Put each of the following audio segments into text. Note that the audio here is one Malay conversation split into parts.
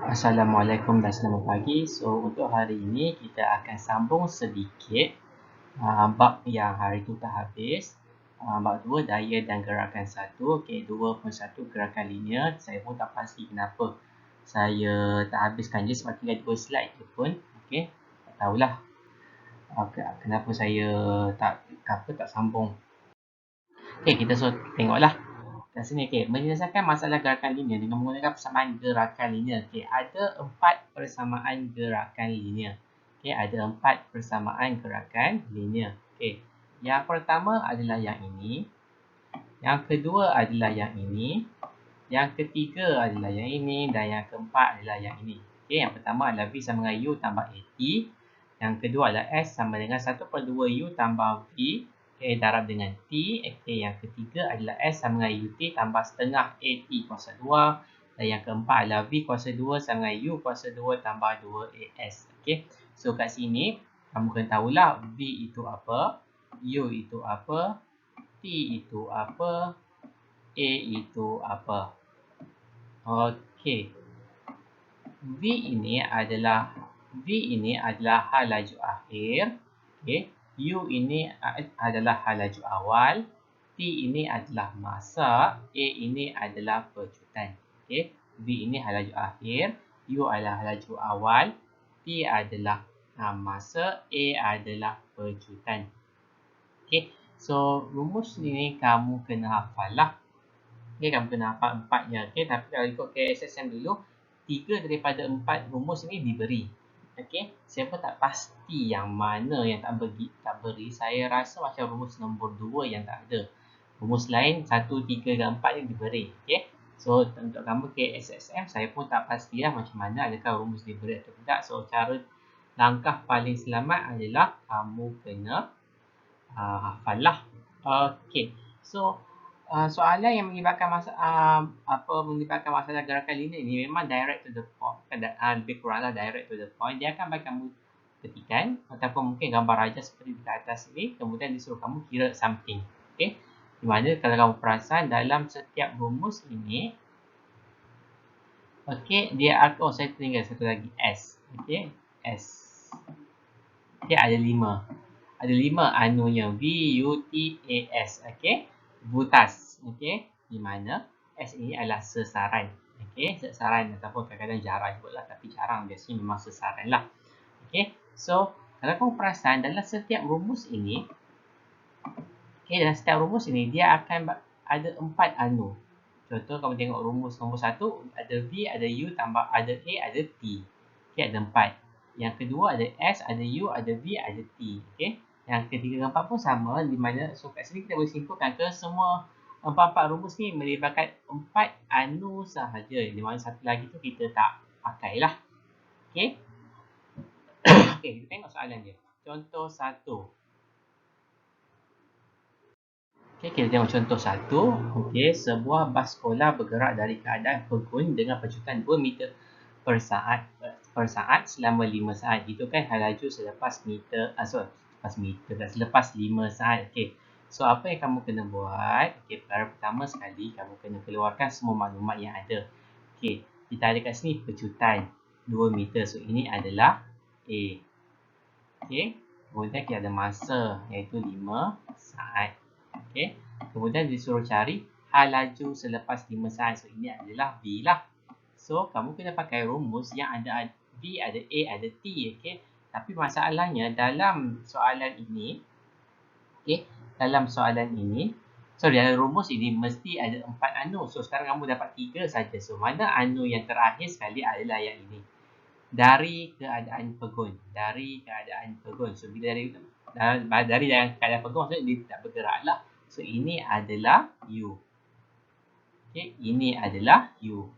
Assalamualaikum dan selamat pagi. So, untuk hari ini kita akan sambung sedikit bab yang hari itu tak habis. Bab 2, daya dan gerakan 1. Okey, 2.1 gerakan linear. Saya pun tak pasti kenapa saya tak habiskan je sebab tinggal 2 slide tu pun. Okey, tak tahulah kenapa saya tak sambung. Okey, kita tengoklah. Kat sini, okey, menyelesaikan masalah gerakan linear dengan menggunakan persamaan gerakan linear. Okey, ada 4 persamaan gerakan linear. Okey, ada 4 persamaan gerakan linear. Okey, yang pertama adalah yang ini. Yang kedua adalah yang ini. Yang ketiga adalah yang ini dan yang keempat adalah yang ini. Okey, yang pertama adalah V sama dengan U tambah AT. Yang kedua adalah S sama dengan 1/2 U tambah V. Okey, darab dengan T. Okey, yang ketiga adalah S sama dengan UT tambah setengah AT kuasa 2. Dan yang keempat adalah V kuasa 2 sama dengan U kuasa 2 tambah 2AS. Okey, so kat sini kamu kena tahulah V itu apa, U itu apa, T itu apa, A itu apa. Okey, V ini adalah hal laju akhir. Okey, U ini adalah hal laju awal. T ini adalah masa. A ini adalah pecutan. Okey, V ini hal laju akhir. U adalah hal laju awal. T adalah masa. A adalah pecutan. Okey, so rumus ini kamu kena hafal lah. Okey, kamu kena hafal 4-nya. Okey, tapi kalau ikut KSSM dulu, 3 daripada 4 rumus ini diberi. Okey, saya pun tak pasti yang mana yang tak beri. Saya rasa macam rumus nombor 2 yang tak ada. Rumus lain 1, 3 dan 4 ni diberi. Okey, so untuk kamu KSSM, saya pun tak pastilah macam mana adakah rumus diberi atau tidak. So, langkah paling selamat adalah kamu kena hafal lah. Okey, so soalan yang melibatkan masalah gerakan linear ini memang direct to the point, lebih kuranglah direct to the point. Dia akan bagi kamu ketikan ataupun mungkin gambar raja seperti di atas ini, kemudian disuruh kamu kira something. Okey, di mana kalau kamu perasan dalam setiap rumus ini, okey, dia saya tinggal satu lagi S. Okey, S. Okey, ada 5 anunya, V, U, T, A, S. Okey, butas. Okey, di mana S ini adalah sesaran. Okey, sesaran ataupun kadang-kadang jarang juga lah, tapi jarang, biasanya memang sesaran lah. Okey, so kalau kamu perasan dalam setiap rumus ini, dia akan ada 4 anu. Contoh kamu tengok rumus nombor 1, ada V, ada U tambah ada A, ada T. Okey, ada 4. Yang kedua ada S, ada U, ada V, ada T. Okey, yang ketiga dan keempat pun sama, di mana so kat sini kita boleh simpulkan ke semua 4 rumus ni melibatkan 4 anu sahaja, di mana satu lagi tu kita tak pakailah. Okey. Okey, kita tengok soalan dia. Contoh 1. Okey, kita tengok contoh 1. Okey, sebuah bas sekolah bergerak dari keadaan pegun dengan pecutan 2 meter per saat selama 5 saat. Itu kan hal laju selepas 5 saat. Okey, so apa yang kamu kena buat? Okey, perkara pertama sekali kamu kena keluarkan semua maklumat yang ada. Okey, kita ada kat sini pecutan 2 meter. So ini adalah A. Okey, kemudian kita ada masa iaitu 5 saat. Okey, kemudian disuruh cari hal laju selepas 5 saat. So ini adalah V lah. So kamu kena pakai rumus yang ada V, ada A, ada T. Okey, tapi masalahnya dalam soalan ini, okey, dalam rumus ini mesti ada 4 anu. So sekarang kamu dapat 3 saja. So mana anu yang terakhir sekali adalah yang ini. Dari keadaan pegun. So bila dari keadaan pegun, maksudnya dia tak bergerak lah. So ini adalah U. Okey, ini adalah U.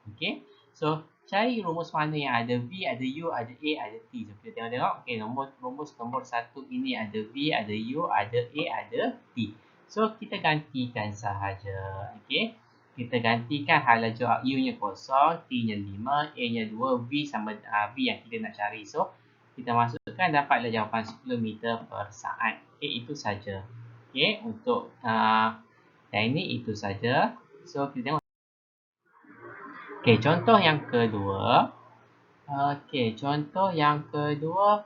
Okey, so cari rumus mana yang ada V, ada U, ada A, ada T. So kita tengok-tengok. Okey, rumus nombor 1 ini ada V, ada U, ada A, ada T. So kita gantikan sahaja. Okey, kita gantikan hal laju U-nya kosong, T-nya 5, A-nya 2, V sama V yang kita nak cari. So kita masukkan, dapatlah jawapan 10 meter per saat. Okey, itu saja. Okey, untuk yang ini itu saja. So kita tengok. Okey, contoh yang kedua. Okey, contoh yang kedua,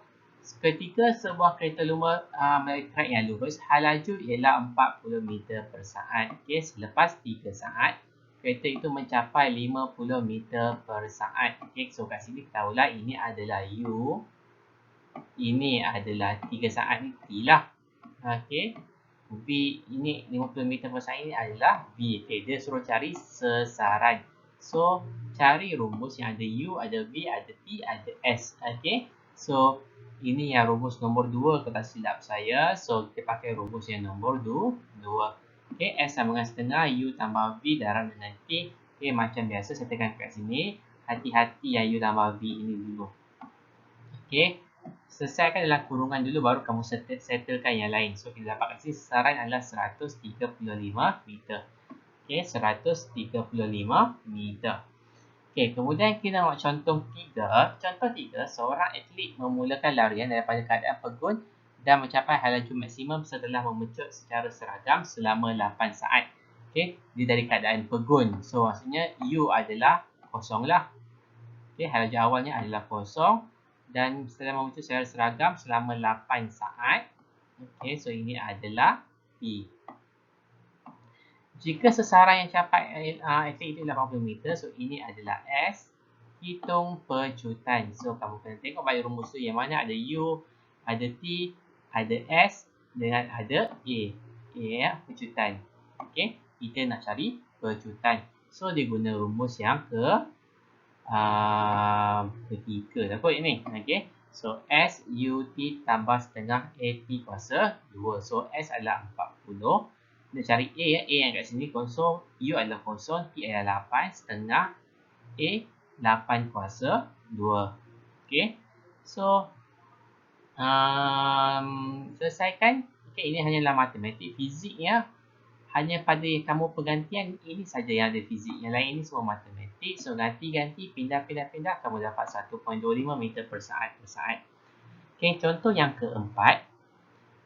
ketika sebuah kereta lumba melalui trek yang lurus, hal laju ialah 40 meter per saat. Okey, selepas 3 saat, kereta itu mencapai 50 meter per saat. Okey, so kat sini kita tahulah ini adalah U, ini adalah 3 saat ni T lah. Okey, V ini 50 meter per saat ini adalah V. Okey, dia suruh cari sesaran. So, cari rumus yang ada U, ada V, ada T, ada S. Okey. So, ini yang rumus nombor 2 kalau tak silap saya. So, kita pakai rumus yang nombor 2. Okey, S sama dengan setengah U tambah V darab dengan T. Okey, macam biasa saya tekan kat sini. Hati-hati yang U tambah V ini dulu. Okey. Selesaikan dalam kurungan dulu baru kamu settlekan yang lain. So, kita dapat kat sini sesaran adalah 135 meter. Okey, 135 meter. Okey, kemudian kita tengok contoh 3. Contoh 3, seorang atlet memulakan larian daripada keadaan pegun dan mencapai laju maksimum setelah memecut secara seragam selama 8 saat. Okey, dia dari keadaan pegun. So, maksudnya U adalah kosong lah. Okey, laju awalnya adalah kosong dan setelah memecut secara seragam selama 8 saat. Okey, so ini adalah P. Jika sesaran yang capai atlet itu 80 meter, so ini adalah S. Hitung pecutan. So, kamu kena tengok balik rumus tu yang mana ada U, ada T, ada S dengan ada A. A ya, pecutan. Okey, kita nak cari pecutan. So, dia guna rumus yang ketiga dah kot ini. Okey. So, S U T tambah setengah A T kuasa 2. So, S adalah 40. Kita cari A ya. A yang kat sini kosong. U adalah kosong. T adalah 8. Setengah A 8 kuasa 2. Okey. So, selesaikan. Okey, ini hanyalah matematik. Fizik ya. Hanya pada kamu pergantian ini saja yang ada fizik. Yang lain ini semua matematik. So, ganti-ganti, pindah-pindah, kamu dapat 1.25 meter per saat. Okey, contoh yang keempat.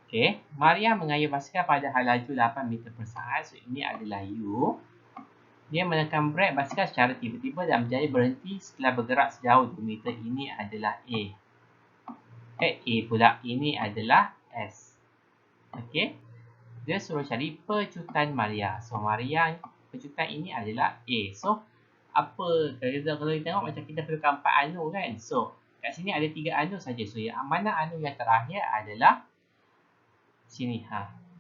Okey, Maria mengayuh basikal pada hal laju 8 meter per saat. So, ini adalah U. Dia menekan brek basikal secara tiba-tiba dan berjaya berhenti setelah bergerak sejauh 2 meter. Ini adalah A. A pula. Ini adalah S. Okey. Dia suruh cari pecutan Maria. So, Maria pecutan ini adalah A. So, apa? Kalau kita tengok macam kita perlukan 4 anu kan. So, kat sini ada 3 anu saja. So, yang mana anu yang terakhir adalah sini.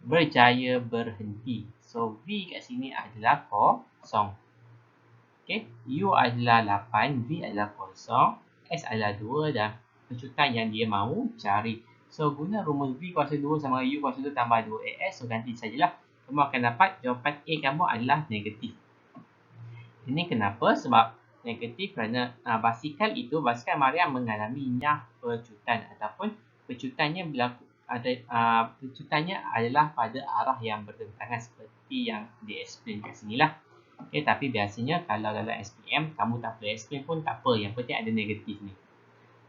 Berjaya berhenti. So, V kat sini adalah kosong. Okay. U adalah 8. V adalah kosong. S adalah 2 dan pecutan yang dia mahu cari. So, guna rumus V kuasa 2 sama U kuasa 2 tambah 2AS. So, ganti sajalah. Kamu akan dapat jawapan A kamu adalah negatif. Ini kenapa? Sebab negatif kerana basikal Maria mengalami nyah pecutan ataupun pecutannya adalah pada arah yang bertentangan seperti yang di-explain kat sini lah. Okay, tapi biasanya kalau dalam SPM kamu tak perlu explain pun tak apa. Yang penting ada negatif ni.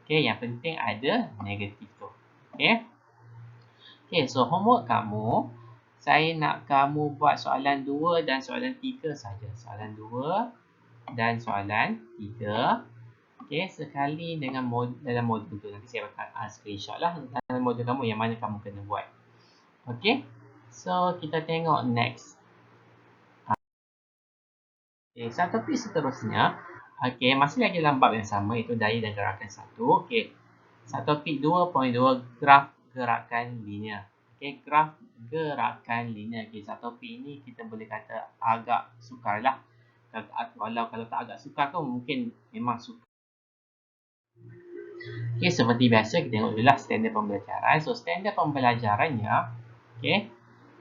Okay, yang penting ada negatif tu. Okay. Okay, so homework kamu, saya nak kamu buat soalan 2 dan soalan 3 saja. Soalan 2 dan soalan 3. Okay, sekali dengan dalam modul tu. Nanti saya akan screenshot lah dalam modul kamu yang mana kamu kena buat. Okay, so kita tengok next. Okay, satu topik seterusnya. Okay, masih lagi dalam bab yang sama, iaitu daya dan gerakan 1. Okay, satu topik 2.2 graf gerakan linear. Okay, graf gerakan linear. Okay, satu topik ini kita boleh kata agak sukar lah. Kalau tak agak sukar kan mungkin memang sukar. Okay, seperti biasa kita tengok dulu lah standard pembelajaran. So, standard pembelajarannya, okay,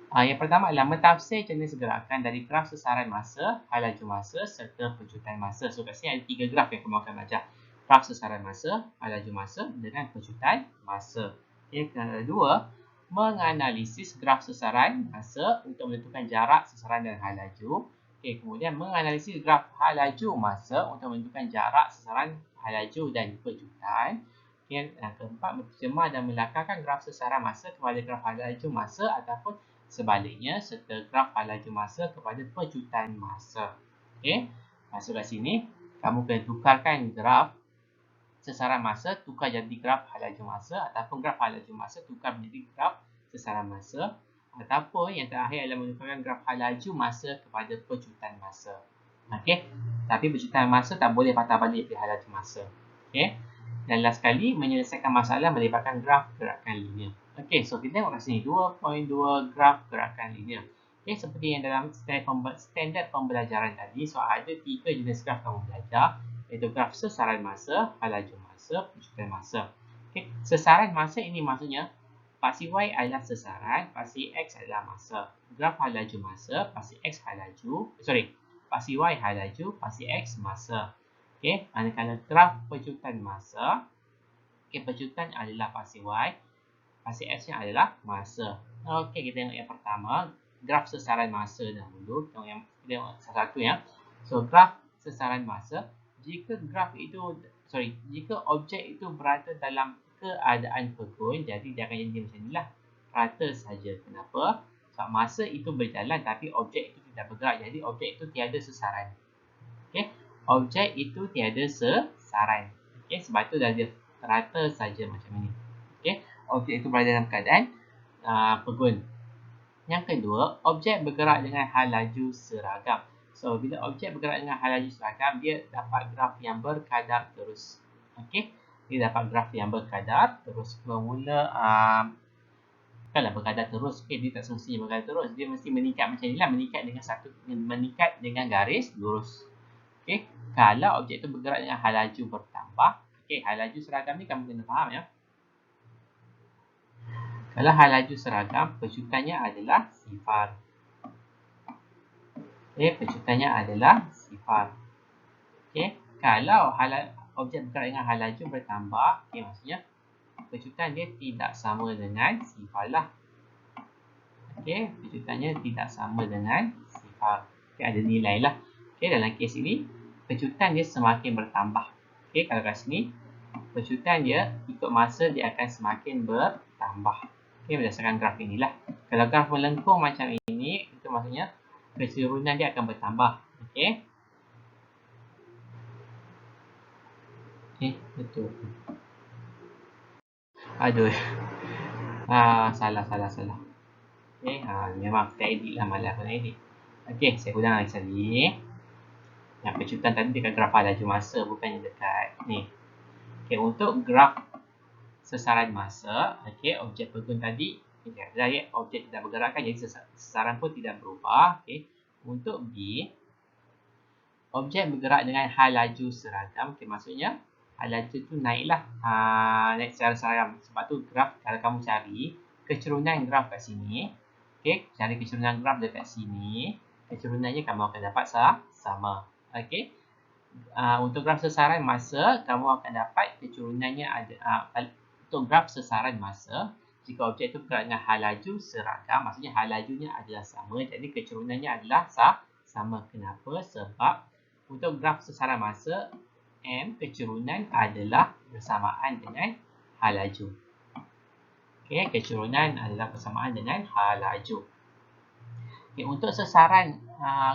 yang pertama adalah mentafsir jenis gerakan dari graf sesaran masa, hal laju masa serta pecutan masa. So, kat sini ada 3 graf yang kamu akan belajar. Graf sesaran masa, hal laju masa dengan pecutan masa. Okay, kedua, menganalisis graf sesaran masa untuk menentukan jarak sesaran dan hal laju. Okay, kemudian menganalisis graf hal laju masa untuk menentukan jarak sesaran, hal laju dan pecutan. Okay, yang keempat, menterjemah dan melangkahkan graf sesaran masa kepada graf hal laju masa ataupun sebaliknya serta graf hal laju masa kepada pecutan masa. Okey, masuk kat sini. kamu kena tukarkan graf sesaran masa tukar jadi graf hal laju masa, ataupun graf hal laju masa tukar menjadi graf sesaran masa, ataupun yang terakhir adalah menukarkan graf hal laju masa kepada pecutan masa. Okey, tapi pecutan masa tak boleh patah balik dari hal laju masa. Okey, dan last sekali, menyelesaikan masalah melibatkan graf gerakan linear. Okey, so kita tengok kat sini 2.2 graf gerakan linear. Okey, seperti yang dalam standard pembelajaran tadi, so ada 3 jenis graf kamu belajar, iaitu graf sesaran masa, hal laju masa, pecutan masa. Okey, sesaran masa ini maksudnya paksi Y adalah sesaran, paksi X adalah masa. Graf hal laju masa, paksi X hal laju, paksi Y hal laju, paksi X masa. Okey, manakala graf pecutan masa, okey, pecutan adalah paksi Y, paksi X-nya adalah masa. Okey, kita tengok yang pertama, graf sesaran masa dahulu. Kita tengok satu-satu ya. So, graf sesaran masa, jika objek itu berada dalam keadaan pegun, jadi dia akan jadi macam inilah, rata saja. Kenapa? Sebab masa itu berjalan tapi objek itu tidak bergerak, jadi objek itu tiada sesaran. Okey, objek itu tiada sesaran. Okey, sebab itu dah dia rata saja macam ini. Okey, objek itu berada dalam keadaan pegun. Yang kedua, objek bergerak dengan hal laju seragam. So, bila objek bergerak dengan hal laju seragam, dia dapat graf yang berkadar terus. Okey, dia dapat graf yang berkadar terus. Bermula bukanlah berkadar terus. Okey, dia tak semestinya berkadar terus. Dia mesti meningkat macam inilah, meningkat dengan garis lurus. Okey, kalau objek itu bergerak dengan hal laju bertambah, okey, hal laju seragam ni kamu kena faham ya. Kalau hal laju seragam, pecutannya adalah sifar. Okey, pecutannya adalah sifar. Okey, kalau objek bergerak dengan hal laju bertambah, okey, maksudnya pecutan dia tidak sama dengan sifar lah. Okey, pecutannya tidak sama dengan sifar. Okey, ada nilai lah. Okey, dalam kes ini, pecutan dia semakin bertambah. Okey, kalau kat sini, pecutan dia ikut masa dia akan semakin bertambah. Okey, berdasarkan graf inilah. Kalau graf melengkung macam ini, itu maksudnya keturunan dia akan bertambah. Okey. Okey, betul. Aduh. Salah. Okey, memang kita edit lah, malas aku nak edit. Okey, saya ulang lagi sekali. Yang pecutan tadi dekat graf hal laju masa, bukannya dekat ni. Okey, untuk graf sesaran masa, okey, objek pegun tadi, objek tidak bergerak kan, jadi sesaran pun tidak berubah. Okey, untuk B, objek bergerak dengan hal laju seragam. Okey, maksudnya hal laju tu naiklah, naik secara seragam. Sebab tu graf, kalau kamu cari kecerunan graf kat sini, okey, cari kecerunan graf dekat sini, kecerunannya kamu akan dapat sama. Okey, untuk graf sesaran masa, kamu akan dapat kecurunannya ada. Untuk graf sesaran masa, jika objek itu bergerak dengan hal laju seragam, maksudnya hal lajunya adalah sama, jadi kecurunannya adalah sama. Kenapa? Sebab untuk graf sesaran masa, M kecerunan adalah bersamaan dengan hal laju. Okey, kecerunan adalah bersamaan dengan hal laju. Okey, untuk sesaran,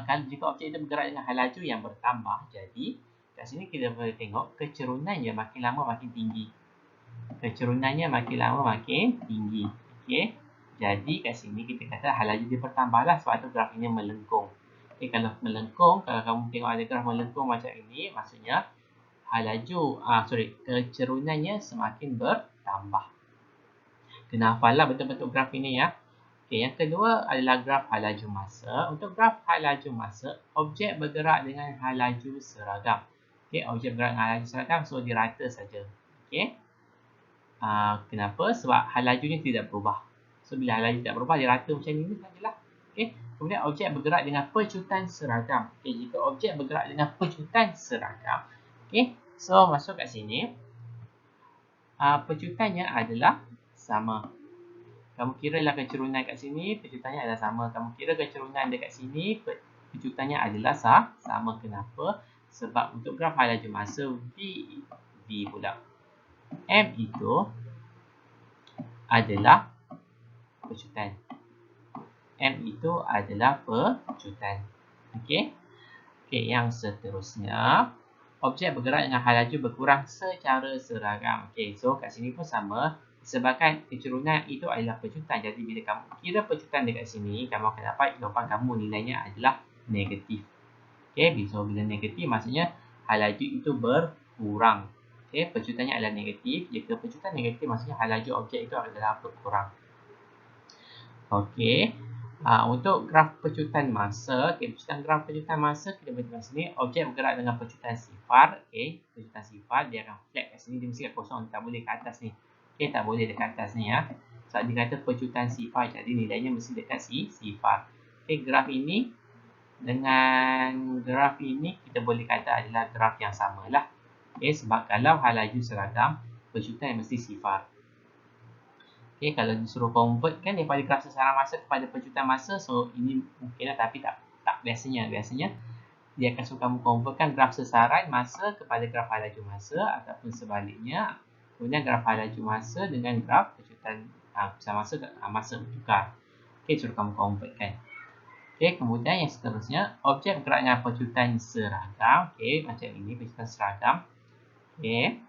kalau jika objek itu bergerak dengan hal laju yang bertambah, jadi kat sini kita boleh tengok kecerunannya makin lama makin tinggi. Kecurunannya makin lama makin tinggi. Okey, jadi kat sini kita kata hal laju dia bertambah lah, sebab tu graf ini melengkung. Okey, kalau melengkung, kalau kamu tengok ada graf melengkung macam ini, maksudnya hal laju, kecerunannya semakin bertambah. Kena hafal lah betul-betul graf ini ya. Okey, yang kedua adalah graf hal laju masa. Untuk graf hal laju masa, objek bergerak dengan hal laju seragam. Okey, objek bergerak dengan hal laju seragam, so dia rata saja. Okey. Kenapa? Sebab hal lajunya tidak berubah. So, bila hal laju tidak berubah, dia rata macam ini sajalah. Okey. Kemudian objek bergerak dengan pecutan seragam. Okey, jika objek bergerak dengan pecutan seragam, okey, so masuk kat sini, pecutannya adalah sama. Kamu kira lah kecerunan kat sini, pecutannya adalah sama. Kamu kira kecerunan dekat sini, pecutannya adalah sama. Kenapa? Sebab untuk graf hal laju masa, V pula, M itu adalah pecutan. M itu adalah pecutan. Okey. Okey, yang seterusnya, objek bergerak dengan hal laju berkurang secara seragam. Okey, so kat sini pun sama. Disebabkan kecurunan itu adalah pecutan. Jadi bila kamu kira pecutan dekat sini, kamu akan dapat jawapan kamu nilainya adalah negatif. Okey, so bila negatif maksudnya hal laju itu berkurang. Okey, pecutannya adalah negatif. Jika pecutan negatif maksudnya hal laju objek itu adalah berkurang. Okey. Untuk graf pecutan masa, graf pecutan masa kita boleh tengok sini, objek bergerak dengan pecutan sifar. Okey, pecutan sifar dia akan flat kat sini, dia mesti kat kosong, tak boleh kat atas ni. Okey, tak boleh dekat atas ni ya. Sebab dia kata pecutan sifar, jadi nilainya mesti dekat sifar. Okey, graf ini dengan graf ini kita boleh kata adalah graf yang samalah. Okey, sebab kalau hal laju seragam, pecutan mesti sifar. Okay, kalau disuruh convert kan daripada graf sesaran masa kepada pecutan masa, so ini mungkinlah tapi tak biasanya dia akan suruh kamu convertkan graf sesaran masa kepada graf hal laju masa ataupun sebaliknya. Kemudian graf hal laju masa dengan graf pecutan masa bertukar. Okey, suruh kamu convertkan. Okey, kemudian yang seterusnya, objek bergerak dengan pecutan seragam. Okey, macam ini pecutan seragam. Okey.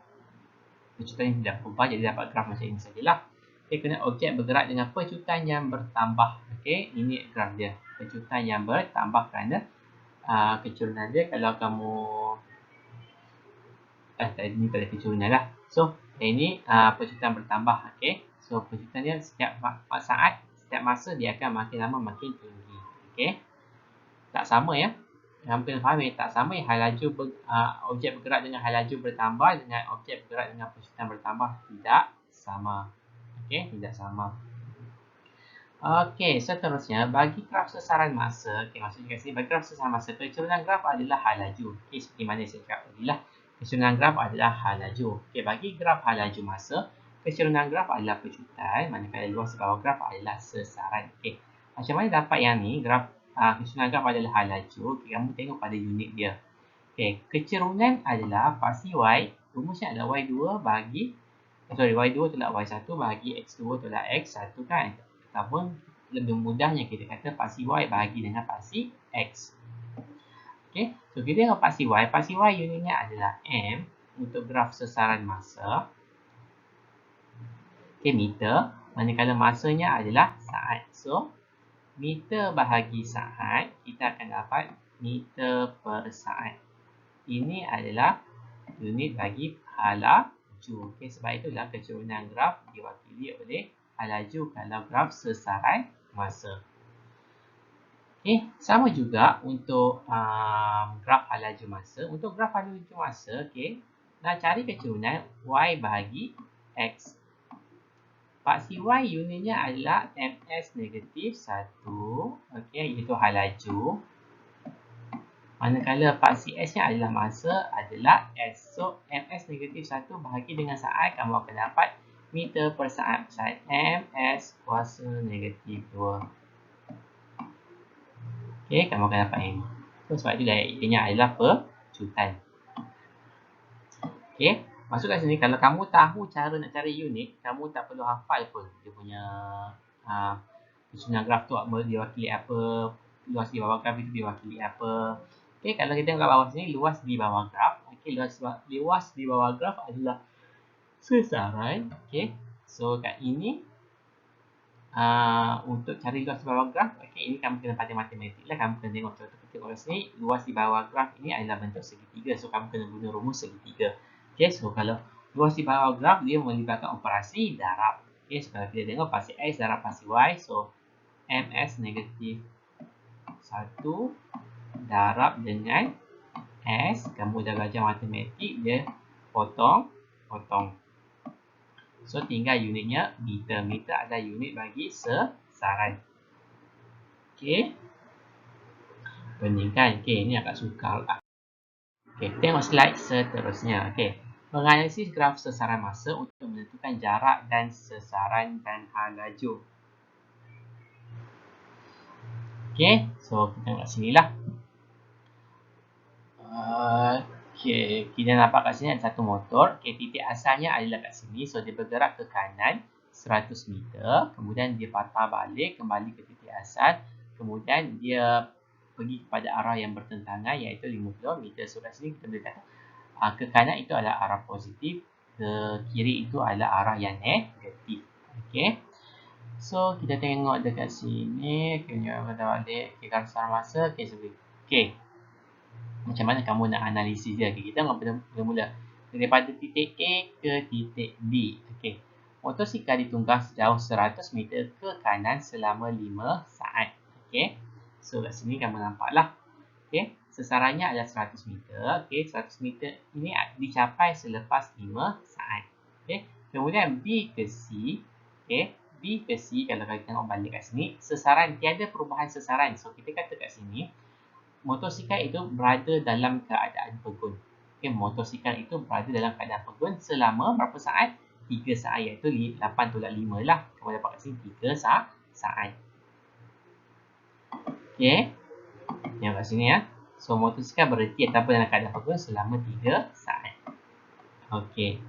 Pecutan ini tidak berubah, jadi dapat graf macam ini sajalah. Okey, kemudian objek bergerak dengan pecutan yang bertambah. Okey, ini graf dia. Pecutan yang bertambah kerana kecurunan dia. Kalau kamu ini pada kecurunan lah. So, ini pecutan bertambah. Okey, so pecutan dia setiap saat, setiap masa dia akan makin lama makin tinggi. Okey, tak sama ya. Kamu kena faham tak sama ya. Objek bergerak dengan hal laju bertambah dengan objek bergerak dengan pecutan bertambah tidak sama. Okey, tidak sama. Okey, seterusnya bagi graf sesaran masa. Okey, maksudnya kat sini bagi graf sesaran masa, kecurunan graf adalah hal laju. Okey, seperti mana saya cakap tadi lah. Kecurunan graf adalah hal laju. Okey, bagi graf hal laju masa, kecurunan graf adalah pecutan, manakala luas di bawah graf adalah sesaran. Okey, macam mana dapat yang ni? Graf kecurunan graf adalah hal laju. Okey, kamu tengok pada unit dia. Okey, kecurunan adalah paksi Y, rumusnya adalah Y2 bagi Y2 tolak Y1 bahagi X2 tolak X1 kan. Ataupun lebih mudahnya kita kata paksi Y bahagi dengan paksi X. Okey, so kita tengok paksi Y unitnya adalah M untuk graf sesaran masa. Okey, meter, manakala masanya adalah saat. So, meter bahagi saat, kita akan dapat meter per saat. Ini adalah unit bagi hal laju. Okey, sebab itulah kecurunan graf diwakili oleh hal laju kalau graf sesaran masa. Okey, sama juga untuk graf hal laju masa. Untuk graf hal laju masa, okey, nak cari kecurunan Y bahagi X. Paksi Y unitnya adalah ms negatif 1. Okey, iaitu hal laju. Manakala paksi S nya adalah masa adalah S. So, ms negatif 1 bahagi dengan saat, kamu akan dapat meter per saat. ms kuasa negatif 2. Okey, kamu akan dapat ini. So, sebab itu ianya adalah pecutan. Okey, masuk kat sini. Kalau kamu tahu cara nak cari unit, kamu tak perlu hafal pun dia punya kecurunan graf tu diwakili apa, luas di bawah graf itu diwakili apa. Okey, kalau kita tengok kat bawah sini, luas di bawah graf. Okey, luas di bawah graf adalah sesaran. Okey, so kat ini untuk cari luas di bawah graf, okey, ini kamu kena pandai matematik lah. Kamu kena tengok contoh kita kat sini, luas di bawah graf ini adalah bentuk segitiga. So, kamu kena guna rumus segitiga. Okey, so kalau luas di bawah graf, dia melibatkan operasi darab. Okey, so kalau kita tengok paksi X darab paksi Y, so ms negatif 1 darab dengan S, kamu dah belajar matematik, dia potong. So, tinggal unitnya meter. Meter adalah unit bagi sesaran. Okey. Pening kan? Okey, ini agak sukar lah. Okey, tengok slide seterusnya. Okey, menganalisis graf sesaran masa untuk menentukan jarak dan sesaran dan hal laju. Okey, so kita tengok sini lah. Okey, kita nampak kat sini ada satu motor. Okey, titik asalnya adalah kat sini. So, dia bergerak ke kanan 100 meter. Kemudian dia patah balik kembali ke titik asal. Kemudian dia pergi kepada arah yang bertentangan iaitu 50 meter. So, kat sini kita boleh kata Ke kanan itu adalah arah positif, ke kiri itu adalah arah yang negatif. Okey. So kita tengok dekat sini, kita balik ke garis masa. Okey, okey. Macam mana kamu nak analisis dia? Okay, kita mula-mula daripada titik A ke titik B. Okey. Motosikal ditunggang sejauh 100 meter ke kanan selama 5 saat. Okey. So kat sini kamu nampaklah. Okey, sesarannya adalah 100 meter. Okey, 100 meter ini dicapai selepas 5 saat. Okey, kemudian B ke C. Okey, B ke C kalau kita tengok balik kat sini, sesaran tiada perubahan sesaran. So kita kata kat sini motosikal itu berada dalam keadaan pegun. Okey, motosikal itu berada dalam keadaan pegun selama berapa saat? 3 saat, iaitu 8 tolak 5 lah. Kamu dapat kat sini 3 saat. Okey, tengok kat sini ya. So motosikal berhenti ataupun dalam keadaan pegun selama 3 saat. Okey.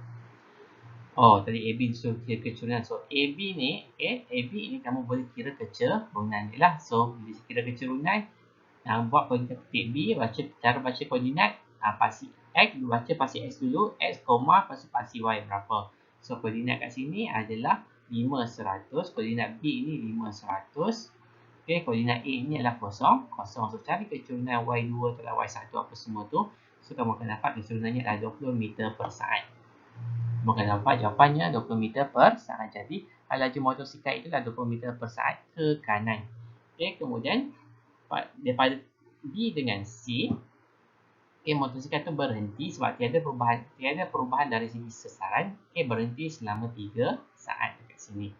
Oh, tadi AB suruh kira kecurunan. So AB ni, AB ni kamu boleh kira kecurunan je lah. So bila kira kecurunan, buat koordinat titik B, cara baca koordinat, pasi X, baca pasi X dulu, X, pasi Y berapa. So koordinat kat sini adalah 500, koordinat B ini 500. Okey, koordinat A ini adalah 0. So cari kecurunan Y2 atau Y1 apa semua tu. So kamu akan dapat kecurunannya adalah 20 meter per saat. Kamu akan dapat jawapannya 20 meter per saat. Jadi laju motosikal itu adalah 20 meter per saat ke kanan. Okey, kemudian daripada B dengan C, motosikal itu berhenti sebab tiada perubahan dari segi sesaran. Berhenti selama 3 saat dekat sini.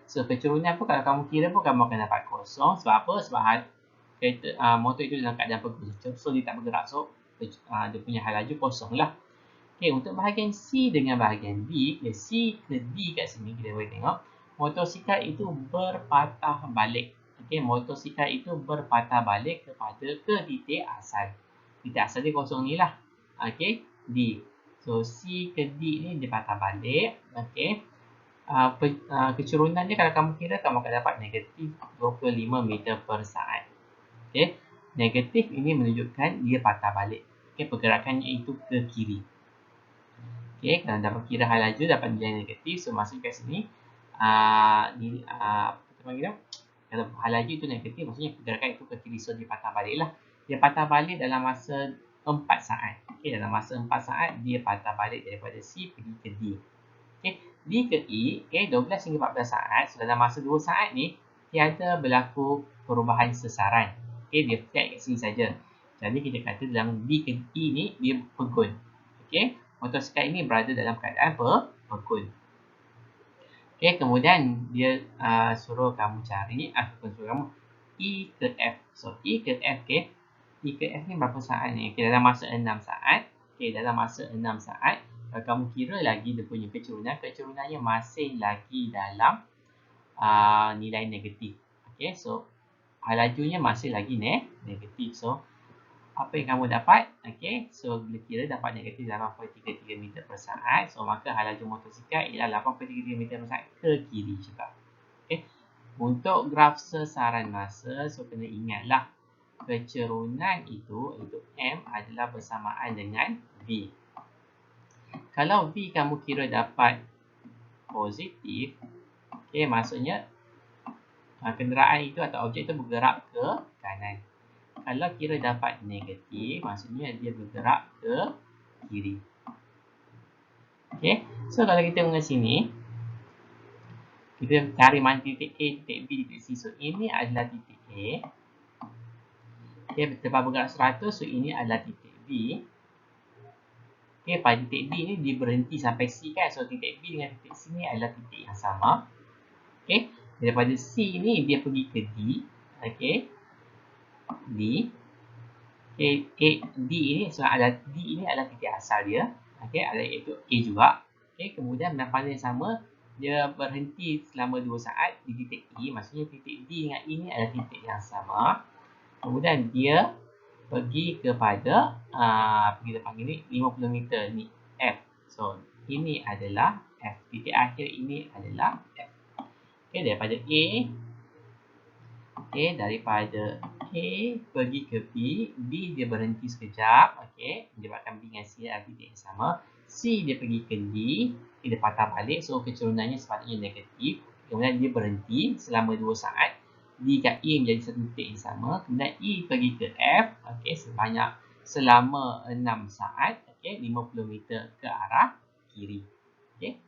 So kecurunan pun kalau kamu kira pun kamu akan dapat kosong. Sebab apa? Sebab kereta motor itu dalam keadaan pegun. So dia tak bergerak. So dia punya hal laju kosong lah. Untuk bahagian C dengan bahagian D, C ke D kat sini kita boleh tengok motosikal itu berpatah balik. Motosikal itu berpatah balik ke titik asal. Titik asal dia kosong ni lah. D. So C ke D ni dia patah balik. Kecurunan dia kalau kamu kira, kamu akan dapat negatif 25 meter per saat. Negatif ini menunjukkan dia patah balik. Pergerakannya itu ke kiri. Kalau dapat kira hal laju dapat nilai negatif. So masuk kat sini, apa kita panggil? Kalau hal laju itu negatif, maksudnya pergerakan itu ke kiri. So dia patah balik lah. Dia patah balik dalam masa 4 saat. Dalam masa 4 saat dia patah balik daripada C pergi ke D. D ke E, 12 hingga 14 saat. So dalam masa 2 saat ni tiada berlaku perubahan sesaran. Dia flat kat sini saja. Jadi kita kata dalam D ke E ni dia pegun. Motosikal ini berada dalam keadaan pegun. Kemudian dia suruh kamu cari, suruh kamu E ke F. So E ke F, E ke F ni berapa saat ni? Dalam masa 6 saat. Dalam masa 6 saat, kalau kamu kira lagi dia punya kecurunannya masih lagi dalam nilai negatif. So hal lajunya masih lagi negatif. So apa yang kamu dapat? So bila kira dapat negatif 8.33 meter per saat. So maka hal laju motosikal ialah 8.33 meter per saat ke kiri juga. Untuk graf sesaran masa, so kena ingatlah kecerunan itu, iaitu M adalah bersamaan dengan V. Kalau V kamu kira dapat positif, maksudnya kenderaan itu atau objek itu bergerak ke kanan. Kalau kira dapat negatif, maksudnya dia bergerak ke kiri. So kalau kita mengenai sini, kita cari mana titik A, titik B, titik C. So ini adalah titik A. Tempat bergerak 100, so ini adalah titik B. Pada titik B ni dia berhenti sampai C kan. So titik B dengan titik C ni adalah titik yang sama. Daripada C ni dia pergi ke D. D. D ini, so D ini adalah titik asal dia. Iaitu A juga. Kemudian pada yang sama, dia berhenti selama 2 saat di titik E. Maksudnya titik D dengan E ni adalah titik yang sama. Kemudian dia pergi kepada kita panggil ni 50 meter ni F. So ini adalah F. Titik akhir ini adalah F. Daripada A Okey, daripada A pergi ke B, B dia berhenti sekejap. Okey, menyebabkan B dengan C adalah titik yang sama. C dia pergi ke D, dia patah balik. So, kecerunannya sepatutnya negatif. Kemudian dia berhenti selama 2 saat. D kat E menjadi satu titik yang sama. Kemudian E pergi ke F. Okey, selama 6 saat. Okey, 50 meter ke arah kiri. Okey.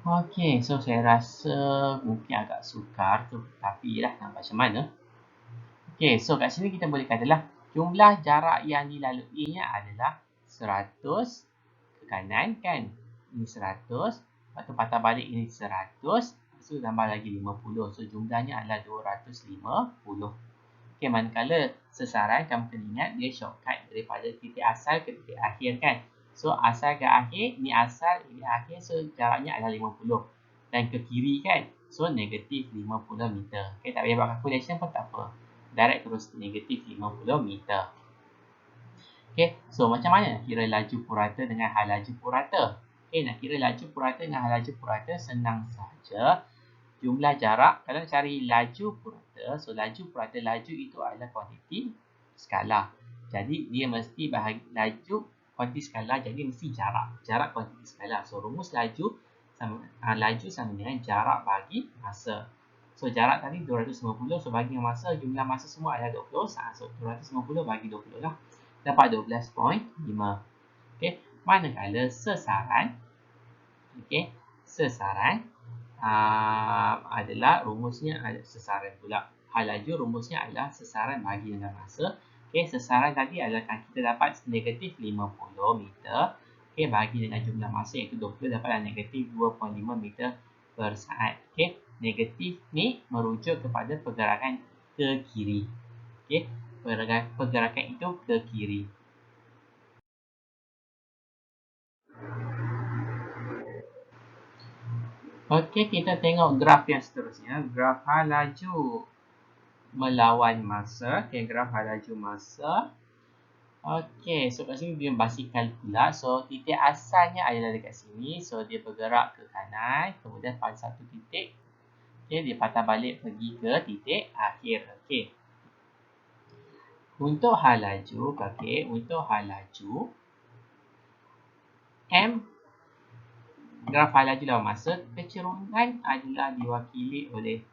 Okey, so saya rasa mungkin agak sukar tu, tapi lah nak macam mana. Okey, so kat sini kita boleh katalah jumlah jarak yang dilaluinya adalah 100 ke kanan kan. Ini 100, lepas tu patah balik ini 100, lepas tu tambah lagi 50. So jumlahnya adalah 250. Okey, manakala sesaran kamu kena ingat dia shortcut daripada titik asal ke titik akhir kan. So asal ke akhir, ni asal, ini akhir, so jaraknya adalah 50. Dan ke kiri kan, so negatif 50 meter. Okay, tak payah buat calculation pun tak apa. Direct terus negatif 50 meter. Okay, so macam mana kira laju purata dengan hal laju purata? Okay, nak kira laju purata dengan hal laju purata senang saja. Jumlah jarak, kalau nak cari laju purata, so laju purata, laju itu adalah kuantiti skala. Jadi dia mesti bahagi laju kuantiti skala, jadi mesti jarak kuantiti skala. So rumus laju sama dengan jarak bagi masa. So jarak tadi 250, so bagi masa, jumlah masa semua adalah 20. So 250 bagi 20 lah, dapat 12.5. Okey, manakala sesaran, okey, sesaran adalah rumusnya adalah sesaran pula. Hal laju rumusnya adalah sesaran bagi dengan masa. Okey, sesaran tadi adalah kita dapat negatif 50 meter. Okey, bagi dengan jumlah masa iaitu 20, dapatlah negatif 2.5 meter per saat. Okey, negatif ni merujuk kepada pergerakan ke kiri. Okey, pergerakan itu ke kiri. Okey, kita tengok graf yang seterusnya. Graf hal laju melawan masa. Okay, graf hal laju masa. Okey, so kat sini dia basikal pula. So titik asalnya adalah dekat sini. So dia bergerak ke kanan. Kemudian pada satu titik, okay, dia patah balik pergi ke titik akhir. Okey. Untuk hal laju, okay, untuk hal laju, M graf hal laju lawan masa, kecerungan adalah diwakili oleh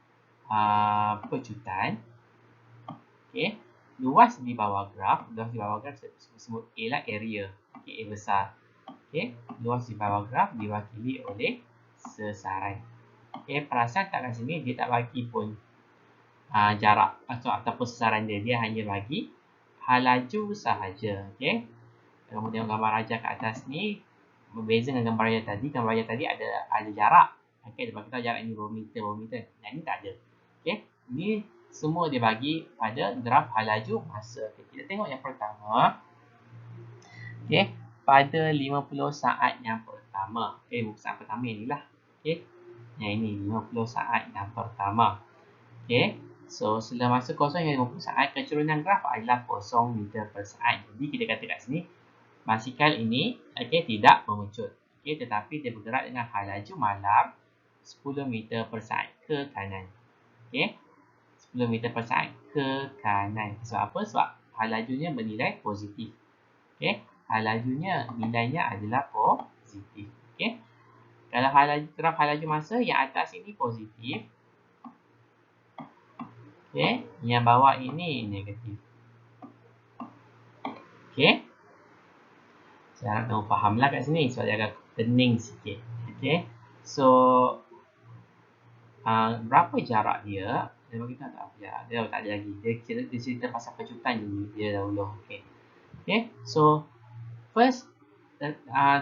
pecutan. Okey, luas di bawah graf sebut A lah, area. Okey, A besar. Okey, luas di bawah graf diwakili oleh sesaran. Okey, perasan tak kat sini dia tak bagi pun jarak ataupun sesaran dia, dia hanya bagi hal laju sahaja. Okey, kalau tengok gambar rajah kat atas ni berbeza dengan gambar rajah tadi. Gambar rajah tadi ada jarak. Okey, dia bagi tahu jarak ni berapa meter. Yang ni tak ada. Okey, ni semua dia bagi pada graf hal laju masa. Okay, kita tengok yang pertama. Okey, pada 50 saat yang pertama. Okey, saat pertama yang inilah. Okey, yang ini 50 saat yang pertama. Okey, so setelah masa kosong yang 50 saat, kecerunan graf adalah 0 meter per saat. Jadi kita kata kat sini, basikal ini tidak memecut. Okey, tetapi dia bergerak dengan hal laju malam 10 meter per saat ke kanan. Okey, 10 meter per saat ke kanan. Sebab apa? Sebab hal lajunya bernilai positif. Okey, hal lajunya nilainya adalah positif. Okey, kalau graf hal laju masa yang atas ini positif. Okey, yang bawah ini negatif. Okey, saya harap kamu fahamlah kat sini sebab dia agak pening sikit. Okey, so berapa jarak dia? Dia bagi tahu tak apa jarak dia, tak ada lagi. Dia cerita pasal pecutan dia dahulu. Okey. Okey, so first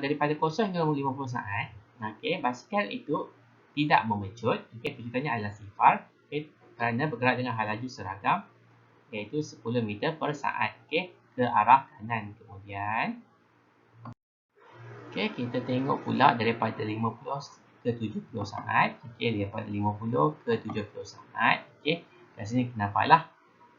daripada 0 hingga 50 saat, okey, basikal itu tidak memecut. Okey, pecutannya adalah sifar. Okey, kerana bergerak dengan hal laju seragam iaitu 10 meter per saat. Okey, ke arah kanan. Kemudian okey, kita tengok pula daripada 50 ke 70 saat. Okey, daripada 50 ke 70 saat. Okey, kat sini nampaklah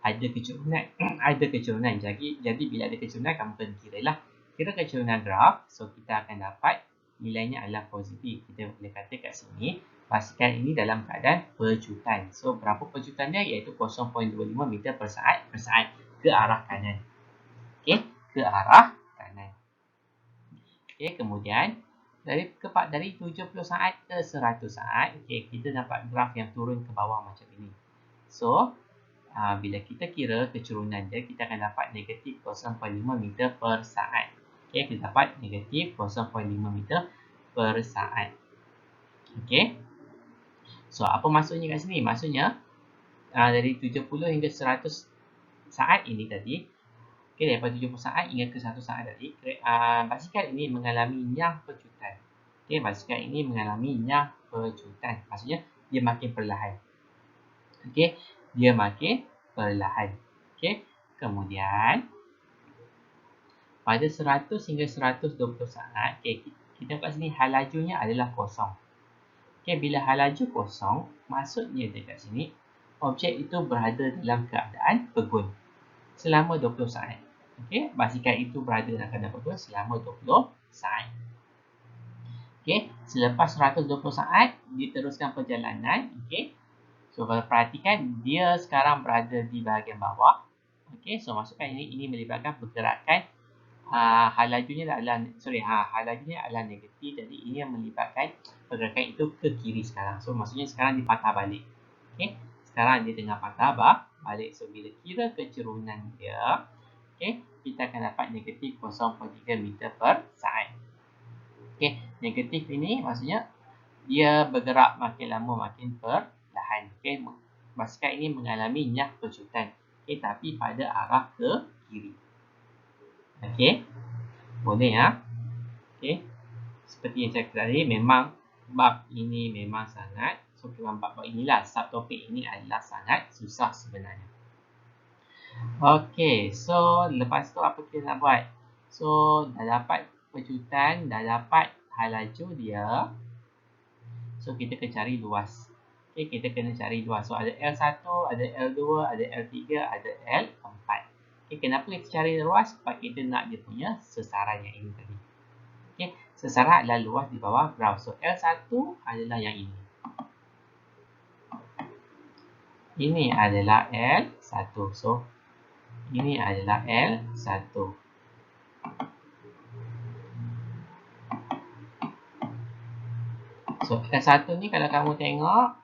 ada kecurunan. Ada kecurunan. Jadi bila ada kecurunan, kamu kena kiralah. Kira kecurunan graf. So kita akan dapat nilainya adalah positif. Kita boleh kata kat sini Basikal ini dalam keadaan pejutan. So, berapa pejutan dia? Iaitu 0.25 meter per saat ke arah kanan. Okey, ke arah kanan. Okey, kemudian dari 70 saat ke 100 saat, okey, kita dapat graf yang turun ke bawah macam ini. So, bila kita kira kecurunan dia, kita akan dapat negatif 0.5 meter per saat. Okey, kita dapat negatif 0.5 meter per saat. Okey. So, apa maksudnya kat sini? Maksudnya, dari 70 hingga 100 saat ini tadi, okay, daripada 70 saat hingga ke 1 saat tadi, basikal ini mengalami nyah pecutan. Okay, basikal ini mengalami nyah pecutan. Maksudnya, dia makin perlahan. Okay, dia makin perlahan. Okay, kemudian, pada 100 hingga 120 saat, okay, kita kat sini hal lajunya adalah kosong. Okay, bila hal laju kosong, maksudnya dekat sini, objek itu berada dalam keadaan pegun selama 20 saat. Okay, basikal itu berada dalam keadaan pegun selama 20 saat. Okay, selepas 120 saat, diteruskan perjalanan. Okay, so kalau perhatikan, dia sekarang berada di bahagian bawah. Okay, so maksudkan ini melibatkan pergerakan hal lajunya adalah negatif. Jadi ini yang melibatkan pergerakan itu ke kiri sekarang. So maksudnya sekarang dia patah balik. Okey, sekarang dia tengah patah balik. So bila kira kecerunan dia, okey, kita akan dapat negatif 0.3 meter per saat. Okey, negatif ini maksudnya dia bergerak makin lama makin perlahan. Okey, basikal ini mengalami nyah pecutan. Okey, tapi pada arah ke kiri. Okey, boleh ya. Okey, seperti yang saya kata tadi, memang bab ini memang sangat, so dalam bab inilah, subtopik ini adalah sangat susah sebenarnya. Okey, so lepas tu apa kita nak buat? So dah dapat pecutan, dah dapat hal laju dia. So kita kena cari luas. Okey, kita kena cari luas. So ada L1, ada L2, ada L3, ada L4. Okay, kenapa kita cari luas? Sebab kita nak dia punya sesaran yang ini tadi. Okay, sesaran adalah luas di bawah graf. So, L1 adalah yang ini. Ini adalah L1. So, ini adalah L1. So, L1 ni kalau kamu tengok,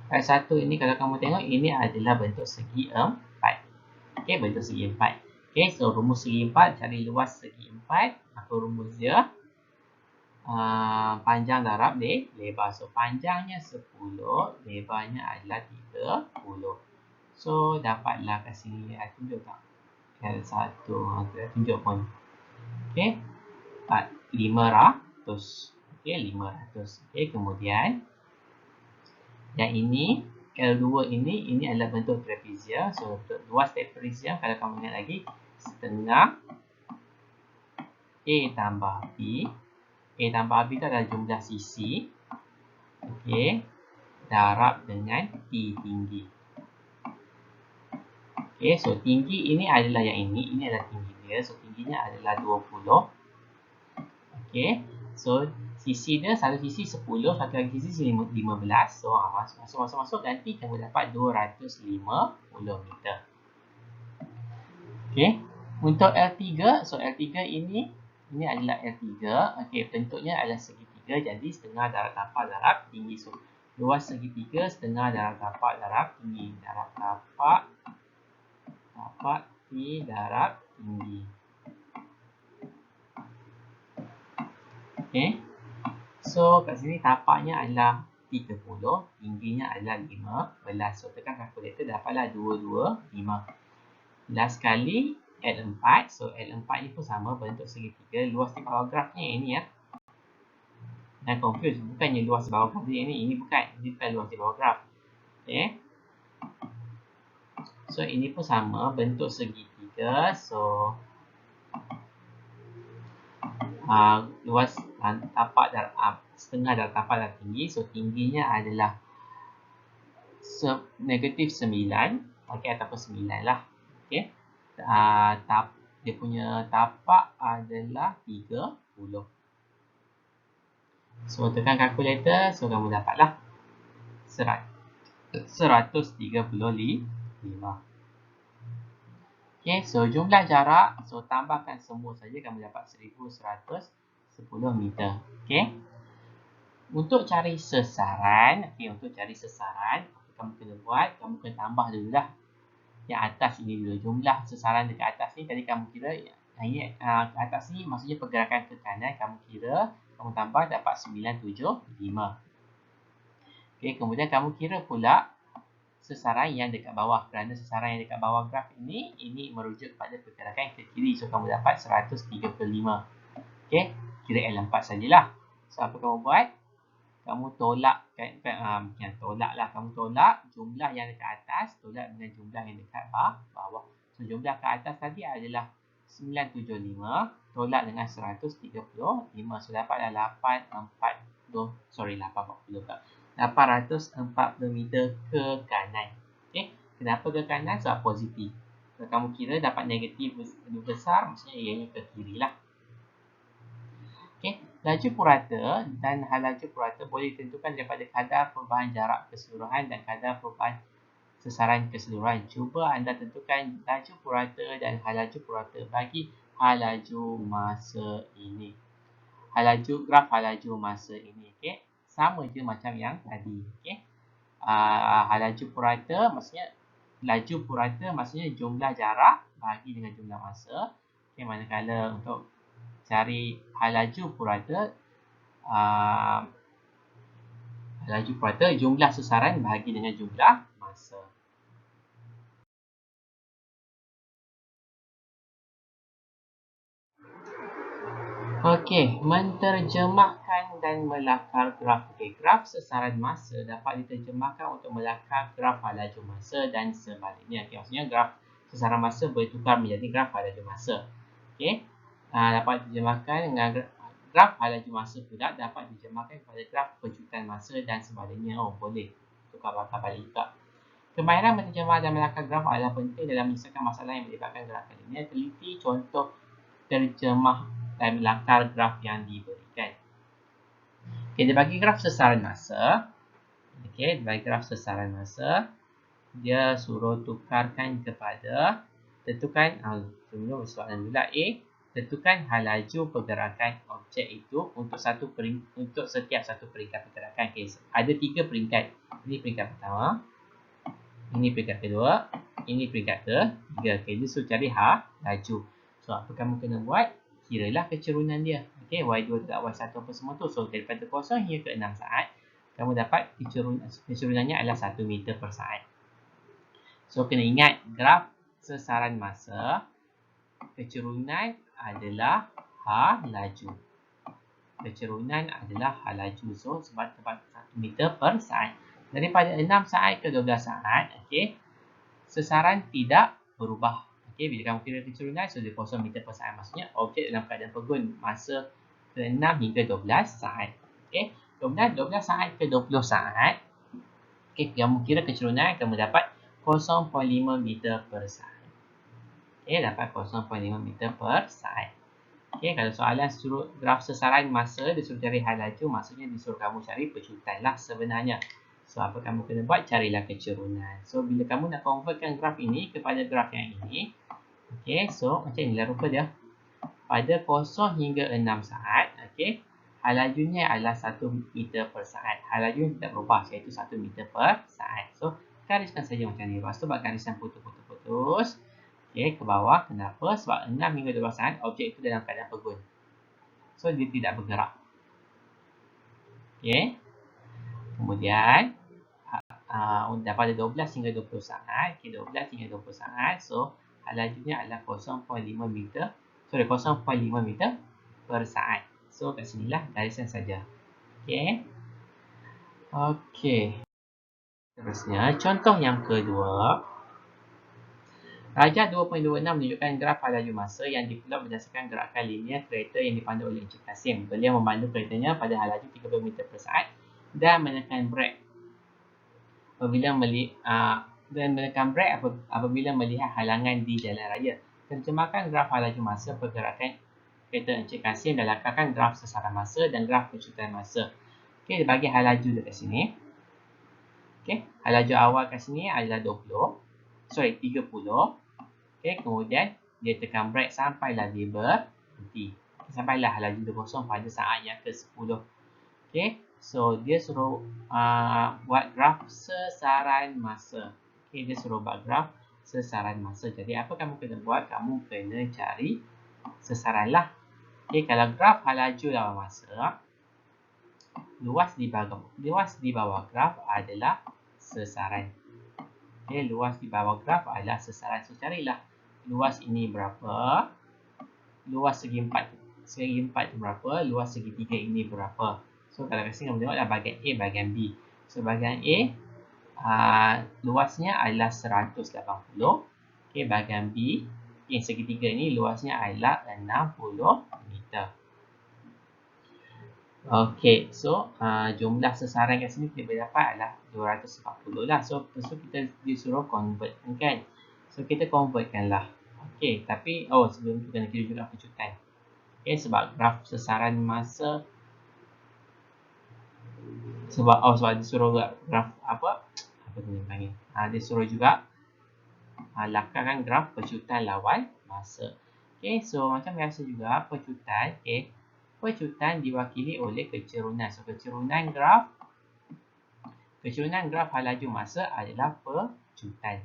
L1 ini kalau kamu tengok, ini adalah bentuk segi 4. Okay, bentuk segi 4. Okay, so rumus segi 4, cari luas segi 4. Apa rumus dia? Panjang darab lebar. So, panjangnya 10, lebarnya adalah 30. So, dapatlah kat sini. Tunjuk tak? L1. Saya tunjuk pun. Okay, 500. Okay, 500. Okay, kemudian yang ini, L2 ini adalah bentuk trapezium. So, luas trapezium, kalau kamu ingat lagi, setengah A tambah B. A tambah B itu adalah jumlah sisi. Okey. Darab dengan T tinggi. Okey, so tinggi ini adalah yang ini. Ini adalah tinggi dia. So, tingginya adalah 20. Okey. So, sisi dia, satu sisi 10, satu lagi sisi 15. So, masuk ganti kamu dapat 250 meter. Okey. Untuk L3, so L3 ini adalah L3. Okey, bentuknya adalah segitiga. Jadi, setengah darab tapak darab tinggi. So, luas segitiga, setengah darab tapak darab tinggi. Darab tapak T darab tinggi. Okey. So, kat sini tapaknya adalah 30, tingginya adalah 15. So, tekan kalkulator dapatlah 225. Last kali L4. So, L4 ni pun sama bentuk segitiga. Luas di bawah grafnya ini ya. Dan confuse, bukannya luas di bawah graf ni. Ini bukan. Ini bukan luas di bawah graf. Okay. So, ini pun sama bentuk segitiga. So, luas tapak darab setengah darab tapak darab tinggi. So, tingginya adalah negatif 9. Okey, ataupun 9 lah. Okey. Dia punya tapak adalah 30. So tekan kalkulator, so kamu dapatlah 135. Okay, so jumlah jarak, so tambahkan semua saja kamu dapat 1110 meter. Okay. Untuk cari sasaran, untuk cari sasaran, apa kamu kena buat? Kamu kena tambah dulu lah. Yang atas ini dulu. Jumlah sasaran dekat atas ni tadi kamu kira, ke atas ni maksudnya pergerakan ke kanan, kamu kira, kamu tambah dapat 975. Okay, kemudian kamu kira pula sasaran yang dekat bawah. Kerana sasaran yang dekat bawah graf ini merujuk kepada pergerakan ke kiri. So, kamu dapat 135. Okay, kira L4 sajalah. So, apa kamu buat? Kamu tolak, kamu tolak jumlah yang dekat atas, tolak dengan jumlah yang dekat bawah. So, jumlah ke atas tadi adalah 975, tolak dengan 135. So, dapatlah 840 meter ke kanan. Okay. Kenapa ke kanan? Sebab positif. Kalau kamu kira dapat negatif besar, maksudnya ianya ke kiri lah. Okay. Laju purata dan hal laju purata boleh ditentukan daripada kadar perubahan jarak keseluruhan dan kadar perubahan sasaran keseluruhan. Cuba anda tentukan laju purata dan hal laju purata bagi hal laju masa ini. Graf hal laju masa ini. Okay. Sama je macam yang tadi. Okay. Hal laju purata maksudnya jumlah jarak bagi dengan jumlah masa. Okay. Manakala untuk cari hal laju purata, jumlah sasaran bahagi dengan jumlah masa. Okey, menterjemahkan dan melakar graf. Okey, graf sasaran masa dapat diterjemahkan untuk melakar graf hal laju masa dan sebaliknya. Okey, maksudnya graf sasaran masa bertukar menjadi graf hal laju masa. Okey. Dapat diterjemahkan dengan graf hal laju masa pula dapat diterjemahkan kepada graf pejutan masa dan sebaliknya. Oh, boleh tukar bakar balik juga. Kemahiran menterjemah dan melakar graf adalah penting dalam menyelesaikan masalah yang melibatkan gerakan linear. Teliti contoh terjemah dan melakar graf yang diberikan. Okey, dia bagi graf sasaran masa. Okey, dia bagi graf sasaran masa. Dia suruh tukarkan kepada tentukan sebelum soalan dulu A, tentukan hal laju pergerakan objek itu untuk setiap satu peringkat pergerakan. Okay. Ada 3 peringkat. Ini peringkat pertama, ini peringkat kedua, ini peringkat ketiga. Okay, dia suruh cari laju. So, apa kamu kena buat? Kiralah kecerunan dia. Okay, Y2 tak Y1 apa semua tu. So, daripada 0 hingga ke 6 saat, kamu dapat kecerunannya adalah 1 meter per saat. So, kena ingat graf sasaran masa, kecerunan adalah laju. Kecerunan adalah laju. So, sebab 1 meter per saat. Daripada 6 saat ke 12 saat, okay, sasaran tidak berubah. Okay, bila kamu kira kecerunan, so dia 0 meter per saat. Maksudnya, objek dalam keadaan pegun masa ke 6 hingga 12 saat. Okay, kemudian 12 saat ke 20 saat, okay, kamu kira kecerunan, kamu dapat 0.5 meter per saat. Okay, dapat 0.5 meter per saat. Okay, kalau soalan suruh graf sasaran masa, dia suruh cari hal laju, maksudnya dia suruh kamu cari pejutan lah sebenarnya. So, apa kamu kena buat? Carilah kecerunan. So, bila kamu nak convertkan graf ini kepada graf yang ini, okay, so macam inilah rupa dia. Pada 0 hingga 6 saat, okay, hal lajunya adalah 1 meter per saat. Hal lajunya tidak berubah, iaitu 1 meter per saat. So, gariskan saja macam ni. Lepas tu buat garisan putus-putus. Okay, ke bawah. Kenapa? Sebab 6 hingga 12 saat, objek itu dalam keadaan pegun. So, dia tidak bergerak. Okay. Kemudian, daripada 12 hingga 20 saat. Okay, 12 hingga 20 saat. So, hal lajunya adalah 0.5 meter per saat. So, kat sinilah garisan saja. Okay. Okay. Terusnya, contoh yang kedua. Rajah 2.26 menunjukkan graf hal laju masa yang dipelot berdasarkan gerakan linear kereta yang dipandu oleh Encik Kasim. Beliau memandu keretanya pada hal laju 30 meter per saat dan menekan brek apabila melihat halangan di jalan raya. Terjemahkan graf hal laju masa pergerakan Kereta Encik Kasim dah lakarkan graf sesaran masa dan graf pecutan masa. Okey, dia bagi hal laju dekat sini. Okey, hal laju awal kat sini adalah 30. Okey, kemudian dia tekan brake sampailah dia berhenti. Sampailah hal laju dia kosong pada saat yang ke-10. Okey, so dia suruh buat graf sesaran masa. Okey, dia suruh buat graf sesaran masa. Jadi apa kamu kena buat? Kamu kena cari sesaran lah. Okey, kalau graf hal laju lawan masa, luas di bawah graf adalah sesaran. Okey, luas di bawah graf adalah sesaran. So carilah luas ini berapa, luas segi 4 tu berapa, luas segi 3 ini berapa. So kalau kat sini kamu tengoklah bahagian A, bahagian B. So bahagian A luasnya adalah 180. Okey, bahagian B yang segitiga ini luasnya adalah 60 meter. Okey, so jumlah sesaran kat sini kita boleh dapat adalah 240 lah. So kita disuruh convert kan. So kita convertkanlah. Okey, tapi sebelum tu kena kira juga pecutan. Okey, sebab graf sesaran masa sebab disuruh graf apa tu dia panggil. Dia suruh juga lakarkan graf pecutan lawan masa. Okey, so macam biasa juga pecutan, okey. Pecutan diwakili oleh kecerunan. So kecerunan graf hal laju masa adalah pecutan.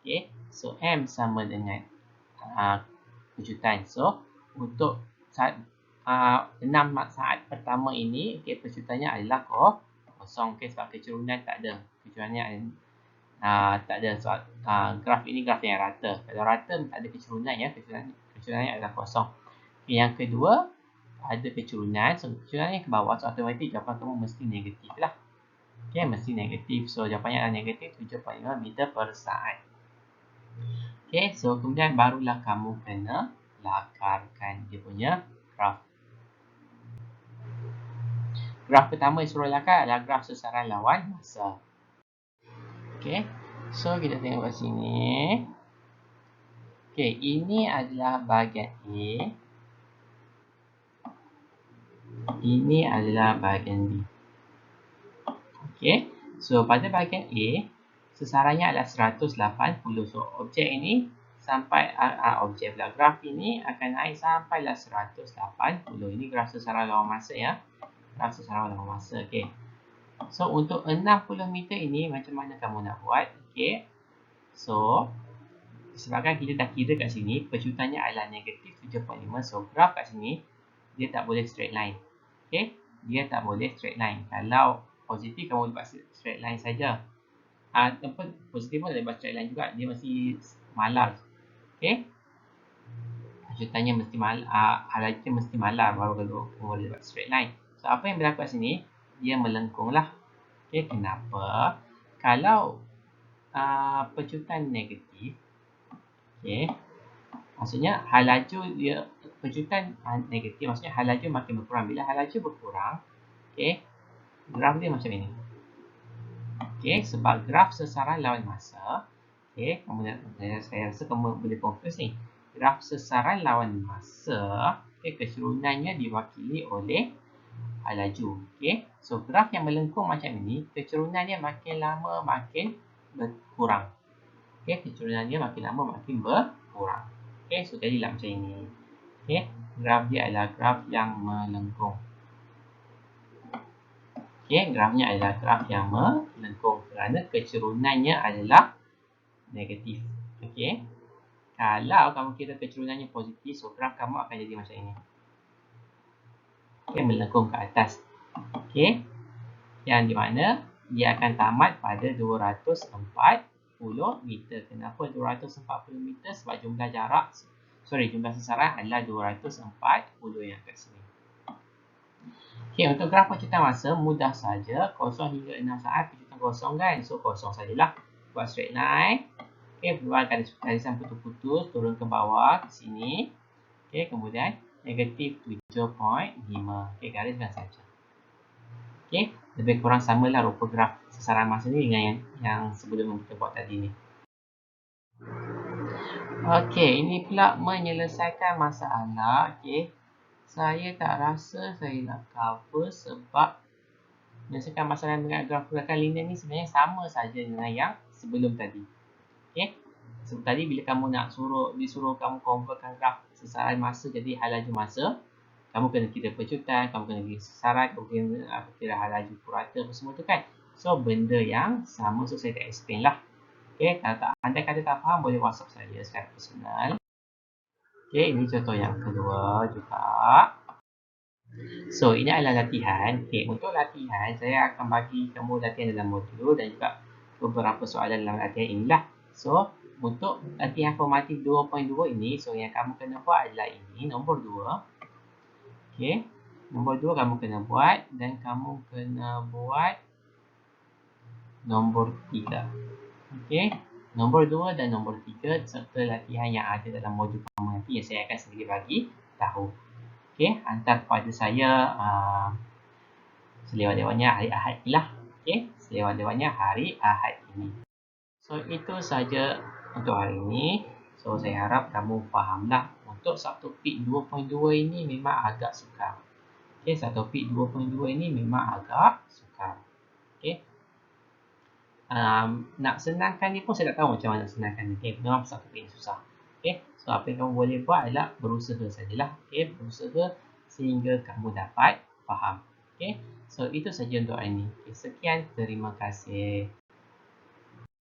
Okey, so M sama dengan pecutan. So untuk saat 6 saat pertama ini, okey, pecutannya adalah kosong. Okey, sebab kecerunan tak ada. Kecerunan tak ada. Sebab graf ini graf yang rata. Kalau rata tak ada kecerunan ya, kecurunannya adalah kosong. Okay, yang kedua ada kecerunan. So kecurunannya ke bawah, so automatik jawapan kamu mesti negatif lah. Okay, mesti negatif. So jawapannya adalah negatif 7.5 meter per saat. Okay, so kemudian barulah kamu kena lakarkan dia punya graf. Graf pertama yang suruh lakar adalah graf sesaran lawan masa. Okay, so kita tengok kat sini. Okay, ini adalah bahagian A. Ini adalah bahagian B. Okey, so pada bahagian A, sesarannya adalah 180. So objek ini sampai objek pula graf ini akan naik sampailah 180. Ini graf sesaran lawan masa ya. Graf sesaran lawan masa. Okey. So untuk 60 meter ini macam mana kamu nak buat? Okey. So disebabkan kita dah kira kat sini pecutannya adalah negatif 7.5. So graf kat sini dia tak boleh straight line. Okey, dia tak boleh straight line. Kalau positif kamu buat straight line saja. Ataupun positif pun boleh buat straight line juga, dia mesti malar. Okey. Pecutannya mesti malar, halaiknya mesti malar baru kalau kamu boleh buat straight line. So apa yang berlaku kat sini? Dia melengkunglah. Okey, kenapa? Kalau pecutan negatif, okey. Maksudnya hal laju dia pecutan negatif, maksudnya hal laju makin berkurang. Bila hal laju berkurang, okey, graf dia macam ini. Okey, sebab graf sesaran lawan masa, okey, saya rasa kamu boleh confuse ni. Graf sesaran lawan masa, okey, kecerunannya diwakili oleh hal laju. Okey, so graf yang melengkung macam ini, kecerunannya makin lama makin berkurang. Okey, kecerunannya makin lama makin berkurang. Okey, so jadilah macam ini. Okey, graf dia adalah graf yang melengkung. Okey, grafnya adalah graf yang melengkung kerana kecerunannya adalah negatif. Okey, kalau kamu kira kecerunannya positif, so graf kamu akan jadi macam ini. Okey, melengkung ke atas. Okey, yang di mana dia akan tamat pada 240 meter. Kenapa 240 meter? Sebab jumlah sesaran adalah 240 yang kat sini. Okey, untuk graf pecutan masa mudah saja. 0 hingga 6 saat pecutan kosong kan. So kosong sajalah. Buat straight line. Okey, buat garisan putus-putus turun ke bawah ke sini. Okey, kemudian negatif 7.5. Okey, gariskan saja. Okey, lebih kurang samalah rupa graf sesaran masa ni dengan yang sebelum kita buat tadi ni. Okey, ini pula menyelesaikan masalah. Okey, saya tak rasa saya nak cover sebab menyelesaikan masalah dengan graf gerakan linear ni sebenarnya sama saja dengan yang sebelum tadi. Okey. Sebab tadi bila kamu nak disuruh kamu convertkan graf sesaran masa jadi hal laju masa, kamu kena kira pecutan, kamu kena kira sesaran, kamu kena kira hal laju purata apa semua tu kan. So benda yang sama, so saya tak explain lah. Okey, kalau tak anda kata tak faham boleh WhatsApp saya secara personal. Okey, ini contoh yang kedua juga. So, ini adalah latihan. Okay, untuk latihan, saya akan bagi kamu latihan dalam modul dan juga beberapa soalan dalam latihan inilah. So, untuk latihan formatif 2.2 ini, so yang kamu kena buat adalah ini, nombor 2. Okay, nombor 2 kamu kena buat dan kamu kena buat nombor 3. Okay, nombor 2 dan nombor 3 serta latihan yang ada dalam modul kamu nanti yang saya akan sendiri bagi tahu. Okay, hantar kepada saya selewat-lewatnya hari Ahad ni lah. Okay, selewat-lewatnya hari Ahad ini. So, itu saja untuk hari ini. So, saya harap kamu fahamlah. Untuk subtopik 2.2 ini memang agak sukar. Okay, subtopik 2.2 ini memang agak sukar. Okay. Nak senangkan ni pun saya tak tahu macam mana nak senangkan ni. Okay, memang subtopik ini susah. Okay, so apa yang kamu boleh buat adalah berusaha sajalah. Okay, berusaha sehingga kamu dapat faham. Okay, so itu saja untuk hari ini. Okay, sekian, terima kasih.